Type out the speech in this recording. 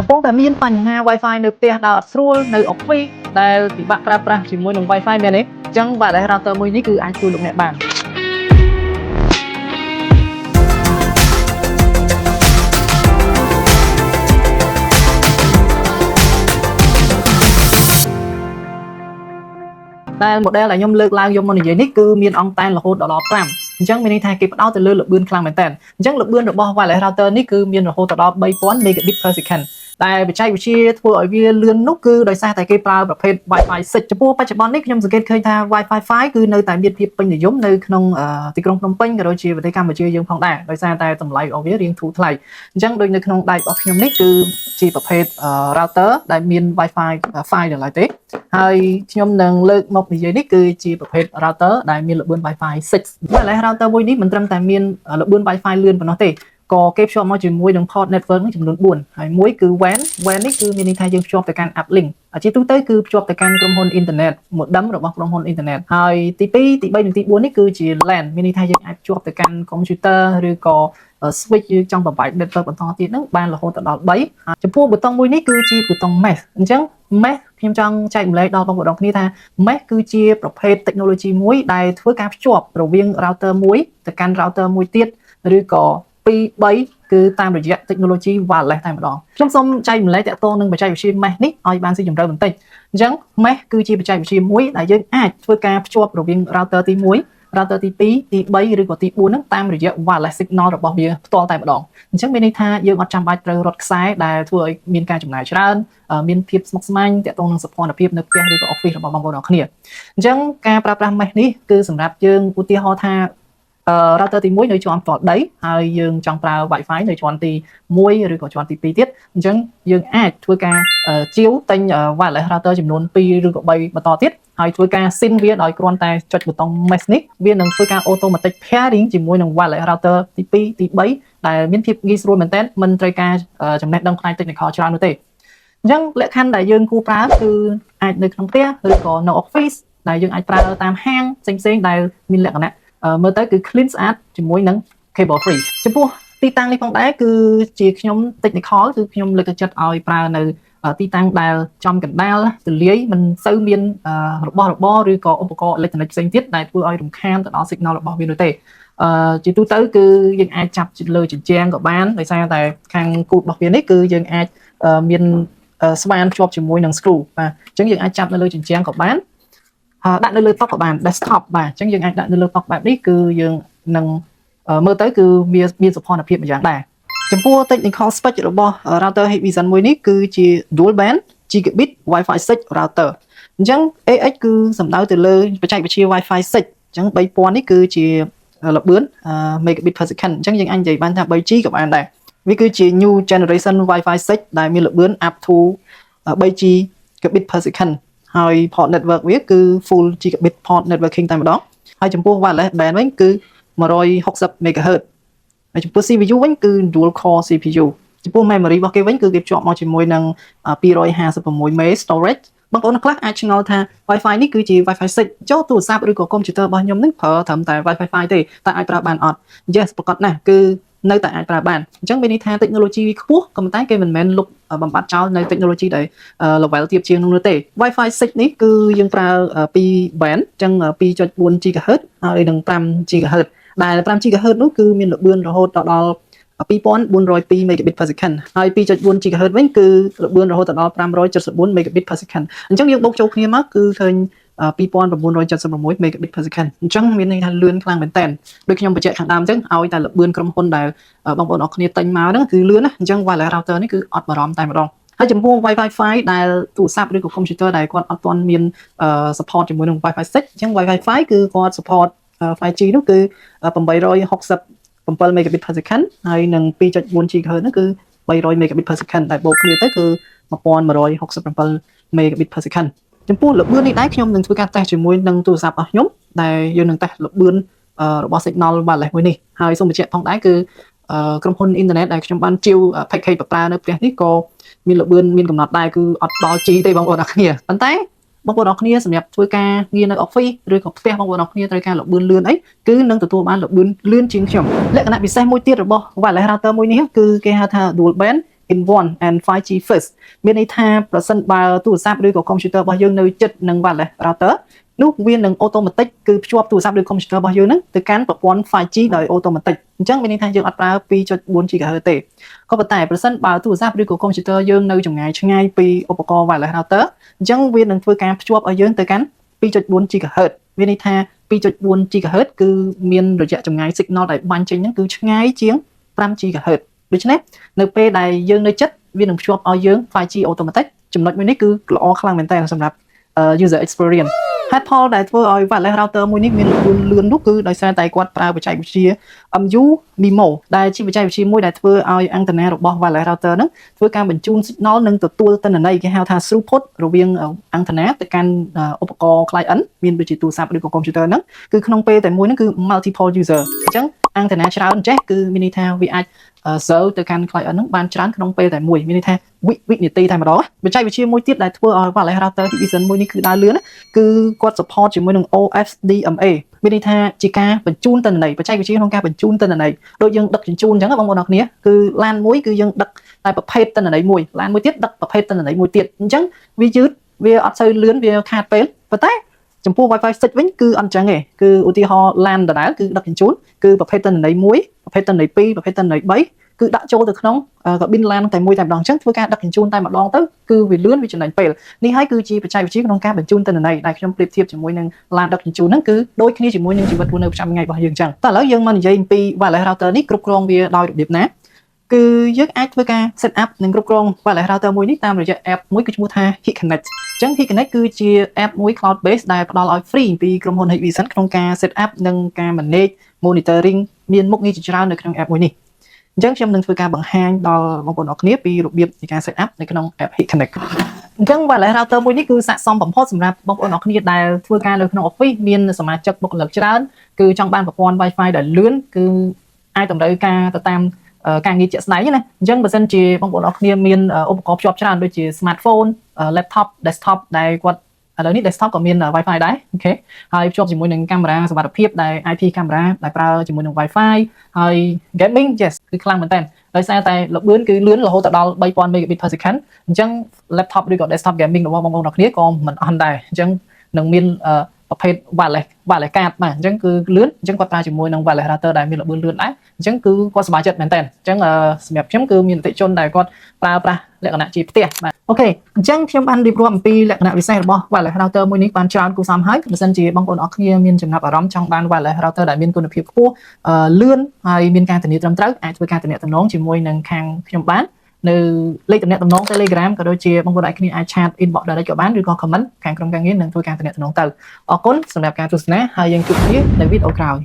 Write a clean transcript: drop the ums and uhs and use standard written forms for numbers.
កំពុងតែមានបញ្ហា Wi-Fi នៅផ្ទះដើរអត់ស្រួលនៅ Office ដែលពិបាកប្រើប្រាស់ជាមួយនឹង Wi-Fi មែនទេអញ្ចឹងបាទ router មួយនេះគឺអាចជួយលោកអ្នកបានដែល model ដែលខ្ញុំលើកឡើងយកមកនិយាយនេះគឺមានអង្គតែនរហូតដល់5អញ្ចឹងមានន័យថាគេផ្ដោតទៅលើល្បឿនខ្លាំងមែនតើអញ្ចឹងល្បឿនរបស់ wireless router នេះគឺមានរហូតដល់3000 megabit per second ដែលបច្ចេកវិទ្យាធ្វើឲ្យវាលឿននោះគឺដោយសារតែគេប្រើប្រភេទ Wi-Fi 6 ចំពោះបច្ចុប្បន្ននេះខ្ញុំសង្កេតឃើញថា Wi-Fi 5គឺនៅតែមានភាពពេញនិយមនៅក្នុងទីក្រុងភ្នំពេញក៏ដូចជាប្រទេសកម្ពុជាយើងផងដែរដោយសារតែតម្លៃរបស់វារៀងធូរថ្លៃអញ្ចឹងដូចនៅក្នុងដៃរបស់ខ្ញុំនេះគឺជាប្រភេទ router ដែលមាន Wi-Fi 5ដល់ហើយទេហើយខ្ញុំនឹងលើកមកនិយាយនេះគឺជាប្រភេទ router ដែលមានល្បឿន Wi-Fi 6 Wireless router មួយនេះមិនត្រឹមតែមានល្បឿន Wi-Fi លឿនប៉ុណ្ណោះទេក៏គេភ្ជាប់មកជាមួយនឹង port network នេះចំនួន4ហើយមួយគឺ WAN នេះគឺមានន័យថាយើងភ្ជាប់ទៅកាន់ uplink ជាទូទៅគឺភ្ជាប់ទៅកាន់ក្រុមហ៊ុនអ៊ីនធឺណិត modem របស់ក្រុមហ៊ុនអ៊ីនធឺណិតហើយទី2ទី3និងទី4នេះគឺជា LAN មានន័យថាយើងអាចភ្ជាប់ទៅកាន់ computer ឬក៏ switch យើងចង់បំបែក network បន្តទៀតហ្នឹងបានរហូតដល់3ចំពោះប៊ូតុងមួយនេះគឺជាប៊ូតុង mesh អញ្ចឹង mesh ខ្ញុំចង់ចែកម្លែកដល់បងប្អូនគ្នាថា mesh គឺជាប្រភេទ technology មួយដែលធ្វើការភ្ជាប់រវាង router មួយទៅកាន់ router មួយទៀតឬក៏2 3គឺតាមរយៈ technology wireless តែម្ដងខ្ញុំសូមចែកម្លែកតាក់ទងនឹងបច្ចេកវិទ្យា mesh នេះឲ្យបានស៊ីជម្រៅបន្តិចអញ្ចឹង mesh គឺជាបច្ចេកវិទ្យាមួយដែលយើងអាចធ្វើការភ្ជាប់រវាង router ទី1 router ទី2ទី3ឬក៏ទី4ហ្នឹងតាមរយៈ wireless signal របស់វាផ្ទាល់តែម្ដងអញ្ចឹងមានន័យថាយើងអត់ចាំបាច់ត្រូវរត់ខ្សែដែលធ្វើឲ្យមានការចំណាយច្រើនមានភាពស្មុគស្មាញតាក់ទងនឹងសោភ័ណភាពនៅផ្ទះឬក៏ office របស់បងប្អូនទាំងគ្នាអញ្ចឹងការប្រើប្រាស់ mesh នេះគឺសម្រាប់យើងឧទាហរណ៍ថាrouter ទី1នៅជាន់ផ្ទាល់ដីហើយយើងចង់ប្រើ Wi-Fi នៅជាន់ទី1ឬក៏ជាន់ទី2ទៀតអញ្ចឹងយើងអាចធ្វើការជាវទិញ wireless router ចំនួន2ឬក៏3បន្តទៀតហើយធ្វើការ sync វាដោយគ្រាន់តែចុចប៊ូតុង mesh នេះវានឹងធ្វើការ automatic pairing ជាមួយនឹង wireless router ទី2ទី3ដែលមានភាពងាយស្រួលមែនទែនមិនត្រូវការចំណេះដឹងផ្នែក technical ច្រើននោះទេអញ្ចឹងលក្ខខណ្ឌដែលយើងគួរប្រើគឺអាចនៅក្នុងផ្ទះឬក៏នៅ office ដែលយើងអាចប្រើតាមហាងផ្សេងៗដែលមានលក្ខណៈមើលទៅគឺ clean ស្អាតជាមួយនឹង cable free ចំពោះទីតាំងនេះផងដែរគឺជាខ្ញុំ technical គឺខ្ញុំលើកទឹកចិត្តឲ្យប្រើនៅទីតាំងដែលចំកណ្ដាលទលាយមិនសូវមានរបស់របរឬក៏ឧបករណ៍អេឡិចត្រូនិកផ្សេងទៀតដែលធ្វើឲ្យរំខានទៅដល់ signal របស់វានោះទេជាទូទៅគឺយើងអាចចាប់លើជញ្ជាំងក៏បានដោយសារតែខាងគូតរបស់វានេះគឺយើងអាចមានស្វានភ្ជាប់ជាមួយនឹង screw បាទអញ្ចឹងយើងអាចចាប់នៅលើជញ្ជាំងក៏បានដាក់នៅលើតុក៏បាន desktop បាទអញ្ចឹងយើងអាចដាក់នៅលើតុបែបនេះគឺយើងនឹងមើលទៅគឺវាមានសោភ័ណភាពមួយយ៉ាងដែរចំពោះ technical spec របស់ router Hikvision មួយនេះគឺជា dual band gigabit Wi-Fi 6 router អញ្ចឹង AX គឺសំដៅទៅលើបច្ចេកវិទ្យា Wi-Fi 6អញ្ចឹង3000នេះគឺជាល្បឿន megabit per second អញ្ចឹងយើងអាចនិយាយបានថា 3G ក៏បានដែរវាគឺជា new generation Wi-Fi 6ដែលមានល្បឿន up to 3G gigabit per secondហើយ port network វាគឺ full gigabit port networking តែម្ដងហើយចំពោះ wireless band វិញគឺ160 MHz ហើយចំពោះ CPU វិញគឺ dual core CPU ចំពោះ memory របស់គេវិញគឺគេភ្ជាប់មកជាមួយនឹង256 MB storage បងប្អូនខ្លះអាចឆ្ងល់ថា Wi-Fi នេះគឺជា Wi-Fi 6ចុះទូរស័ព្ទឬក៏ computer របស់ខ្ញុំនឹងប្រើត្រឹមតែ Wi-Fi 5ទេតែអាចប្រើបានអត់ Yes ប្រកបណាស់គឺនៅតែអាចប្រើបានអញ្ចឹងមានន័យថា technology វាខ្ពស់ក៏ប៉ុន្តែគេមិនមែនលុបបំបត្តិចោលនៅ technology ដែល level ទាបជាងនោះទេ Wi-Fi 6 នេះគឺយើងប្រើ2 band អញ្ចឹង 2.4 GHz ហើយនិង5 GHz ដែល 5 GHz នោះគឺមានល្បឿនរហូតដល់2402 megabit per second ហើយ 2.4 GHz វិញគឺល្បឿនរហូតដល់574 megabit per second អញ្ចឹងយើងបូកចូលគ្នាមកគឺឃើញ2976 megabit per second អញ្ចឹងមានន័យថាលឿនខ្លាំងមែនតើដូចខ្ញុំបញ្ជាក់ខាងដើមអញ្ចឹងឲ្យតែល្បឿនក្រុមហ៊ុនដែលបងប្អូនអរគ្នាទិញមកហ្នឹងគឺលឿនណាអញ្ចឹង wireless router នេះគឺអត់បារម្ភតែម្ដងហើយចំពោះ Wi-Fi 5 ដែលទូរស័ព្ទឬក៏ computer ដែលគាត់អត់ទាន់មាន support ជាមួយនឹង Wi-Fi 6 អញ្ចឹង Wi-Fi 5 គឺគាត់ support 5G នោះគឺ867 megabit per second ហើយនឹង 2.4 GHz នោះគឺ300 megabit per second ដែលបូកគ្នាទៅគឺ1167 megabit per second ចំពោះល្បឿននេះដែរខ្ញុំនឹងធ្វើការតេស្តជាមួយនឹងទូរស័ព្ទរបស់ខ្ញុំដែលយើងនឹងតេស្តល្បឿនរបស់ signal wireless មួយនេះហើយសូមបញ្ជាក់ផងដែរគឺក្រុមហ៊ុនអ៊ីនធឺណិតដែលខ្ញុំបានជាវ package ប្រើនៅផ្ទះនេះក៏មានល្បឿនមានកំណត់ដែរគឺអត់ដល់ G ទេបងប្អូនអរគ្នាប៉ុន្តែបងប្អូនអរគ្នាសម្រាប់ធ្វើការងារនៅ office ឬក៏ផ្ទះបងប្អូនអរគ្នាត្រូវការល្បឿនលឿនអីគឺនឹងទទួលបានល្បឿនលឿនជាងខ្ញុំលក្ខណៈពិសេសមួយទៀតរបស់ wireless router មួយនេះគឺគេហៅថា dual band in one and 5G first មានន័យថាប្រសិនបើទូរស័ព្ទឬក៏ computer របស់យើងនៅជិតនឹង wireless router នោះវានឹង automatic គឺភ្ជាប់ទូរស័ព្ទឬ computer របស់យើងហ្នឹងទៅកាន់ប្រព័ន្ធ 5G ដោយ automatic អញ្ចឹងមានន័យថាយើងអត់ប្រើ 2.4 GHz ទេក៏ប៉ុន្តែប្រសិនបើទូរស័ព្ទឬក៏ computer យើងនៅចម្ងាយឆ្ងាយពីឧបករណ៍ wireless router អញ្ចឹងវានឹងធ្វើការភ្ជាប់ឲ្យយើងទៅកាន់ 2.4 GHz មានន័យថា 2.4 GHz គឺមានរយៈចម្ងាយ signal ដែលបាញ់ចេញហ្នឹងគឺឆ្ងាយជាង 5 GHz ដូច្នេះនៅពេលដែលយើងនៅចិត្តវានឹងភ្ជាប់ឲ្យយើង 5G automatic ចំណុចមួយនេះគឺល្អខ្លាំងមែនតើសម្រាប់ user experience ហេតុផលដែលធ្វើឲ្យ wireless router មួយនេះមានលឿននោះគឺដោយសារតែគាត់ប្រើបច្ចេកវិទ្យា MU MIMO ដែលជាបច្ចេកវិទ្យាមួយដែលធ្វើឲ្យ antenna របស់ wireless router ហ្នឹងធ្វើការបញ្ជូន signal និងទទួលទិន្នន័យគេហៅថា throughput រវាង antenna ទៅកាន់ឧបករណ៍ client មានដូចជាទូរស័ព្ទឬក៏ computer ហ្នឹងគឺក្នុងពេលតែមួយហ្នឹងគឺ multiple user អញ្ចឹង antenna ច្រើនចេះគឺមានន័យថាវាអាចserve ទៅកាន់ client ហ្នឹងបានច្រើនក្នុងពេលតែមួយមានន័យថាវិនាទីតែម្ដងបច្ចេកវិទ្យាមួយទៀតដែលធ្វើឲ្យ wireless router Hikvision មួយនេះគឺដើរលឿនគឺគាត់ support ជាមួយនឹង OFDMA មានន័យថាជាការបញ្ជូនទិន្នន័យបច្ចេកវិទ្យាក្នុងការបញ្ជូនទិន្នន័យដូចយើងដឹកជញ្ជូនអញ្ចឹងបងប្អូនអរគ្នាគឺឡានមួយគឺយើងដឹកតែប្រភេទទិន្នន័យមួយឡានមួយទៀតដឹកប្រភេទទិន្នន័យមួយទៀតអញ្ចឹងវាយឺតវាអត់សូវលឿនវាខាតពេលប៉ុន្តែចំពោះ Wi-Fi 6វិញគឺអត់ចឹងទេគឺឧទាហរណ៍ LAN ដដែលគឺដឹកជញ្ជូនគឺប្រភេទទិន្នន័យ1ប្រភេទទិន្នន័យ2ប្រភេទទិន្នន័យ3គឺដាក់ចូលទៅក្នុង cabin LAN តែមួយតែម្ដងអញ្ចឹងធ្វើការដឹកជញ្ជូនតែម្ដងទៅគឺវាលឿនវាចំណេញពេលនេះហើយគឺជាបច្ចេកវិទ្យាក្នុងការបញ្ជូនទិន្នន័យដែលខ្ញុំប្រៀបធៀបជាមួយនឹង LAN ដឹកជញ្ជូនហ្នឹងគឺដូចគ្នាជាមួយនឹងជីវិតរស់នៅប្រចាំថ្ងៃរបស់យើងអញ្ចឹងតែឥឡូវយើងមកនិយាយអំពី wireless router នេះគ្រប់គ្រងវាដោយរបៀបណាគឺយើងអាចធ្វើការ set up និងគ្រប់គ្រង wireless router មួយនេះតាមរយៈ app មួយគឺឈ្មោះថា HitConnect អញ្ចឹង HitConnect គឺជា app មួយ cloud based ដែលផ្ដល់ឲ្យ free ពីក្រុមហ៊ុន Hikvision ក្នុងការ set up និងការ manage monitoring មានមុខងារជាច្រើននៅក្នុង app មួយនេះអញ្ចឹងខ្ញុំនឹងធ្វើការបង្ហាញដល់បងប្អូនអរគ្នាពីរបៀបនៃការ set up នៅក្នុង app HitConnect អញ្ចឹង wireless router មួយនេះគឺស័ក្តិសមបំផុតសម្រាប់បងប្អូនអរគ្នាដែលធ្វើការនៅក្នុង office មានសមាជិកបុគ្គលិកច្រើនគឺចង់បានប្រព័ន្ធ Wi-Fi ដែលលឿនគឺអាចតម្រូវការទៅតាមការងារជាក់ស្ដែងណាអញ្ចឹងបើសិនជាបងប្អូនអរគ្នាមានឧបករណ៍ភ្ជាប់ច្រើនដូចជា smartphone laptop desktop ដែលគាត់ឥឡូវនេះ desktop ក៏មាន Wi-Fi ដែរអូខេហើយភ្ជាប់ជាមួយនឹងកាមេរ៉ាសុវត្ថិភាពដែល IP កាមេរ៉ាដែលប្រើជាមួយនឹង Wi-Fi ហើយ gaming yes គឺខ្លាំងមែនតើដោយសារតែល្បឿនគឺលឿនរហូតដល់ 3000 megabit per second អញ្ចឹង laptop ឬក៏ desktop gaming របស់បងប្អូនអរគ្នាក៏មិនអន់ដែរអញ្ចឹងនឹងមានប្រភេទ wireless card បាទអញ្ចឹងគឺលឿនអញ្ចឹងគាត់ប្រើជាមួយនឹង wireless router ដែលមានល្បឿនលឿនដែរអញ្ចឹងគឺគាត់សប្បាយចិត្តមែនតើអញ្ចឹងសម្រាប់ខ្ញុំគឺមានអតិថិជនដែលគាត់ប្រើប្រាស់លក្ខណៈជាផ្ទះបាទអូខេអញ្ចឹងខ្ញុំបានរៀបរាប់អំពីលក្ខណៈពិសេសរបស់ wireless router មួយនេះបានច្រើនគួរសមហើយបើសិនជាបងប្អូនអរគ្នាមានចំណាប់អារម្មណ៍ចង់បាន wireless router ដែលមានគុណភាពខ្ពស់លឿនហើយមានការធានាត្រឹមត្រូវអាចធ្វើការទំនាក់ទំនងជាមួយនឹងខាងខ្ញុំបាននៅលេខទំនាក់ទំនង Telegram ក៏ដូចជាបងប្អូនអាចគ្នាអាច chat inbox direct ក៏បានឬក៏ comment ខាងក្រុមការងារនឹងធ្វើការទំនាក់ទំនងទៅអរគុណសម្រាប់ការទស្សនាហើយយើងជួបគ្នានៅវីដេអូក្រោយ